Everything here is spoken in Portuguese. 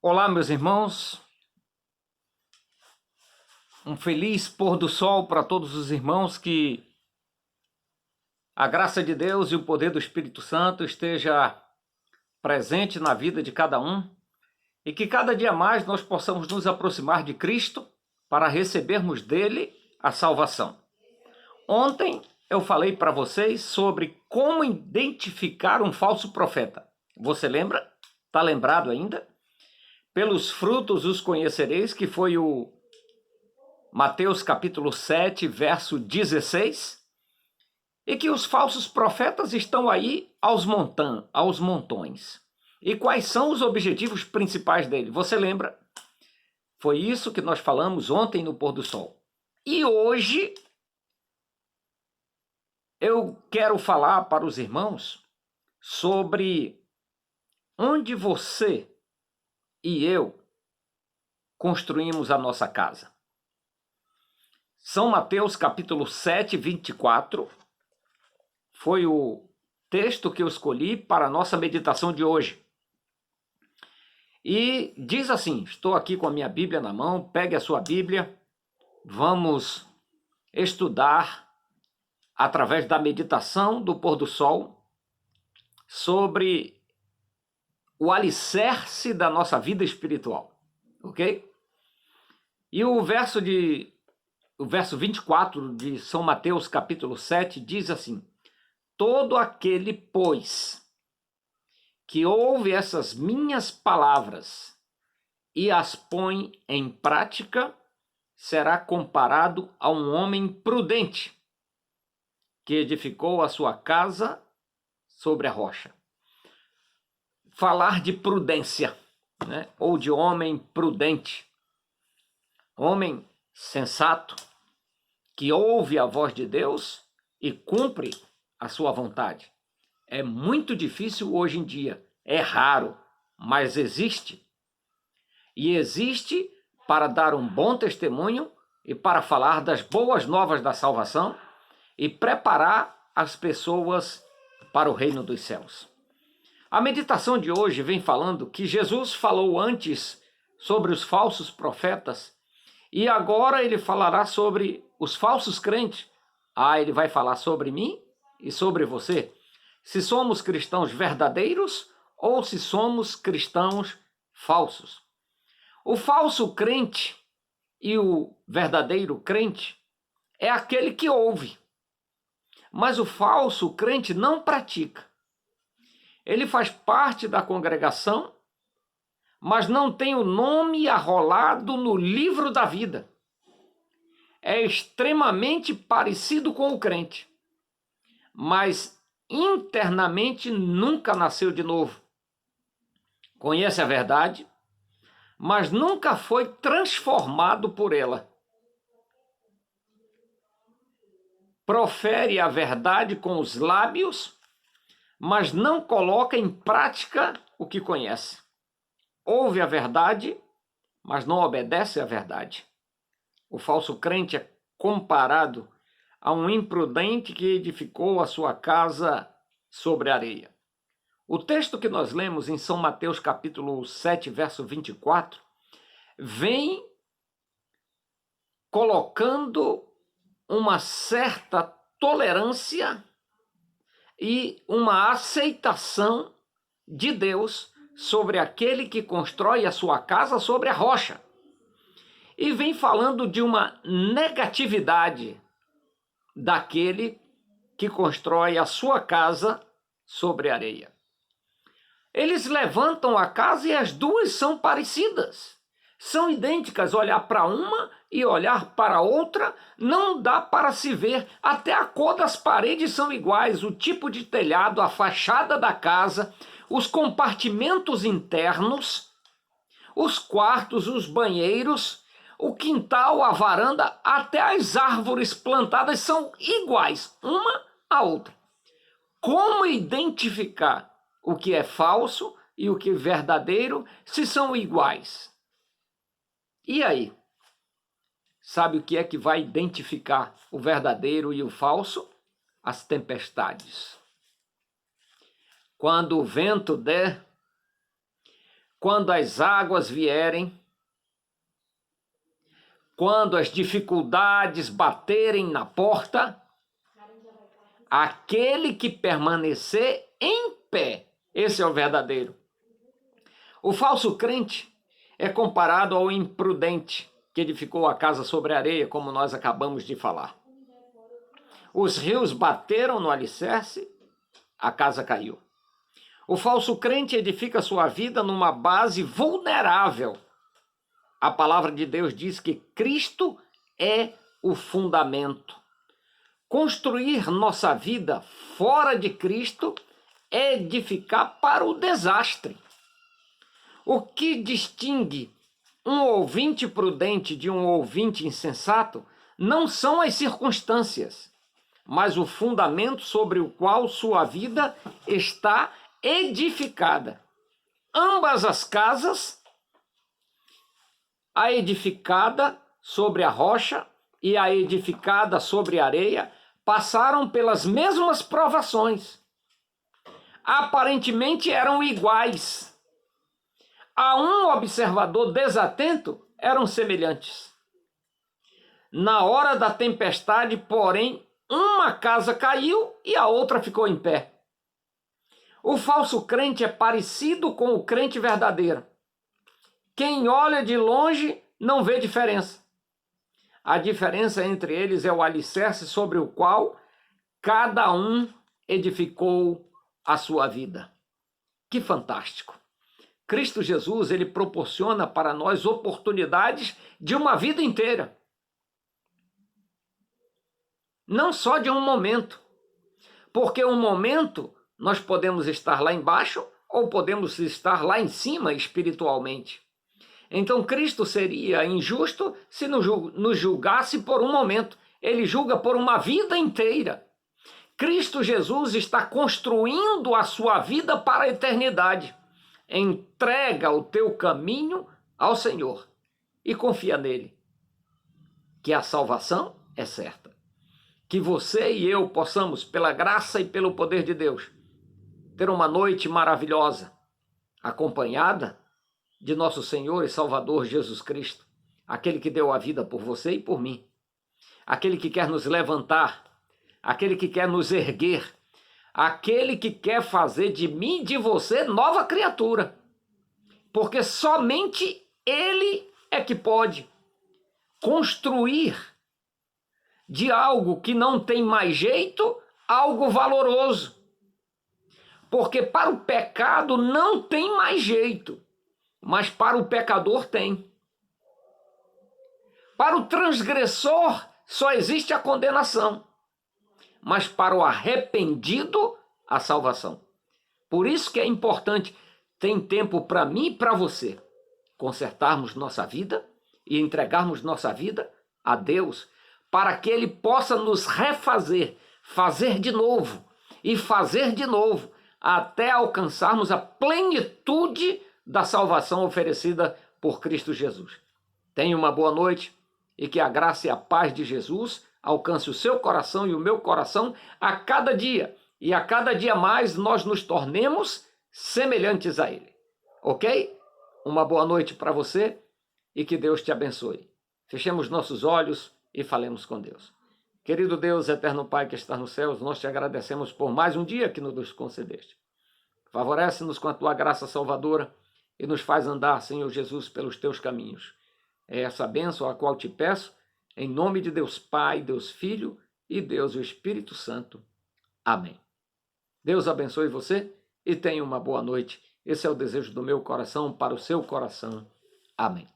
Olá, meus irmãos. Um feliz pôr do sol para todos os irmãos, que a graça de Deus e o poder do Espírito Santo esteja presente na vida de cada um e que cada dia mais nós possamos nos aproximar de Cristo para recebermos dele a salvação. Ontem eu falei para vocês sobre como identificar um falso profeta. Você lembra? Está lembrado ainda? Pelos frutos os conhecereis, que foi o Mateus capítulo 7, verso 16, e que os falsos profetas estão aí aos montões. E quais são os objetivos principais dele? Você lembra? Foi isso que nós falamos ontem no pôr do sol. E hoje eu quero falar para os irmãos sobre onde você e eu construímos a nossa casa. São Mateus capítulo 7, 24, foi o texto que eu escolhi para a nossa meditação de hoje. E diz assim, estou aqui com a minha Bíblia na mão, pegue a sua Bíblia, vamos estudar através da meditação do pôr do sol sobre o alicerce da nossa vida espiritual, ok? E o verso 24 de São Mateus capítulo 7 diz assim: todo aquele, pois, que ouve essas minhas palavras e as põe em prática, será comparado a um homem prudente, que edificou a sua casa sobre a rocha. Falar de prudência, né? Ou de homem prudente, homem sensato, que ouve a voz de Deus e cumpre a sua vontade. É muito difícil hoje em dia, é raro, mas existe. E existe para dar um bom testemunho e para falar das boas novas da salvação e preparar as pessoas para o reino dos céus. A meditação de hoje vem falando que Jesus falou antes sobre os falsos profetas e agora ele falará sobre os falsos crentes. Ele vai falar sobre mim e sobre você. Se somos cristãos verdadeiros ou se somos cristãos falsos. O falso crente e o verdadeiro crente é aquele que ouve, mas o falso crente não pratica. Ele faz parte da congregação, mas não tem o nome arrolado no livro da vida. É extremamente parecido com o crente, mas internamente nunca nasceu de novo. Conhece a verdade, mas nunca foi transformado por ela. Profere a verdade com os lábios, mas não coloca em prática o que conhece. Ouve a verdade, mas não obedece à verdade. O falso crente é comparado a um imprudente que edificou a sua casa sobre areia. O texto que nós lemos em São Mateus capítulo 7, verso 24, vem colocando uma certa tolerância e uma aceitação de Deus sobre aquele que constrói a sua casa sobre a rocha. E vem falando de uma negatividade daquele que constrói a sua casa sobre areia. Eles levantam a casa e as duas são parecidas. São idênticas, olhar para uma e olhar para outra, não dá para se ver, até a cor das paredes são iguais, o tipo de telhado, a fachada da casa, os compartimentos internos, os quartos, os banheiros, o quintal, a varanda, até as árvores plantadas são iguais, uma à outra. Como identificar o que é falso e o que é verdadeiro se são iguais? E aí? Sabe o que é que vai identificar o verdadeiro e o falso? As tempestades. Quando o vento der, quando as águas vierem, quando as dificuldades baterem na porta, aquele que permanecer em pé, esse é o verdadeiro. O falso crente é comparado ao imprudente que edificou a casa sobre a areia, como nós acabamos de falar. Os rios bateram no alicerce, a casa caiu. O falso crente edifica sua vida numa base vulnerável. A palavra de Deus diz que Cristo é o fundamento. Construir nossa vida fora de Cristo é edificar para o desastre. O que distingue um ouvinte prudente de um ouvinte insensato não são as circunstâncias, mas o fundamento sobre o qual sua vida está edificada. Ambas as casas, a edificada sobre a rocha e a edificada sobre a areia, passaram pelas mesmas provações. Aparentemente eram iguais. A um observador desatento eram semelhantes. Na hora da tempestade, porém, uma casa caiu e a outra ficou em pé. O falso crente é parecido com o crente verdadeiro. Quem olha de longe não vê diferença. A diferença entre eles é o alicerce sobre o qual cada um edificou a sua vida. Que fantástico! Cristo Jesus, ele proporciona para nós oportunidades de uma vida inteira. Não só de um momento. Porque um momento nós podemos estar lá embaixo ou podemos estar lá em cima espiritualmente. Então Cristo seria injusto se nos julgasse por um momento. Ele julga por uma vida inteira. Cristo Jesus está construindo a sua vida para a eternidade. Entrega o teu caminho ao Senhor e confia nele, que a salvação é certa. Que você e eu possamos, pela graça e pelo poder de Deus, ter uma noite maravilhosa, acompanhada de nosso Senhor e Salvador Jesus Cristo, aquele que deu a vida por você e por mim, aquele que quer nos levantar, aquele que quer nos erguer, aquele que quer fazer de mim e de você nova criatura, porque somente Ele é que pode construir de algo que não tem mais jeito, algo valoroso. Porque para o pecado não tem mais jeito, mas para o pecador tem. Para o transgressor só existe a condenação, mas para o arrependido, a salvação. Por isso que é importante, tem tempo para mim e para você, consertarmos nossa vida e entregarmos nossa vida a Deus, para que Ele possa nos refazer, fazer de novo e fazer de novo, até alcançarmos a plenitude da salvação oferecida por Cristo Jesus. Tenha uma boa noite e que a graça e a paz de Jesus alcance o seu coração e o meu coração a cada dia. E a cada dia mais nós nos tornemos semelhantes a Ele. Ok? Uma boa noite para você e que Deus te abençoe. Fechemos nossos olhos e falemos com Deus. Querido Deus, eterno Pai que está nos céus, nós te agradecemos por mais um dia que nos concedeste. Favorece-nos com a tua graça salvadora e nos faz andar, Senhor Jesus, pelos teus caminhos. É essa bênção a qual te peço, em nome de Deus Pai, Deus Filho e Deus o Espírito Santo. Amém. Deus abençoe você e tenha uma boa noite. Esse é o desejo do meu coração para o seu coração. Amém.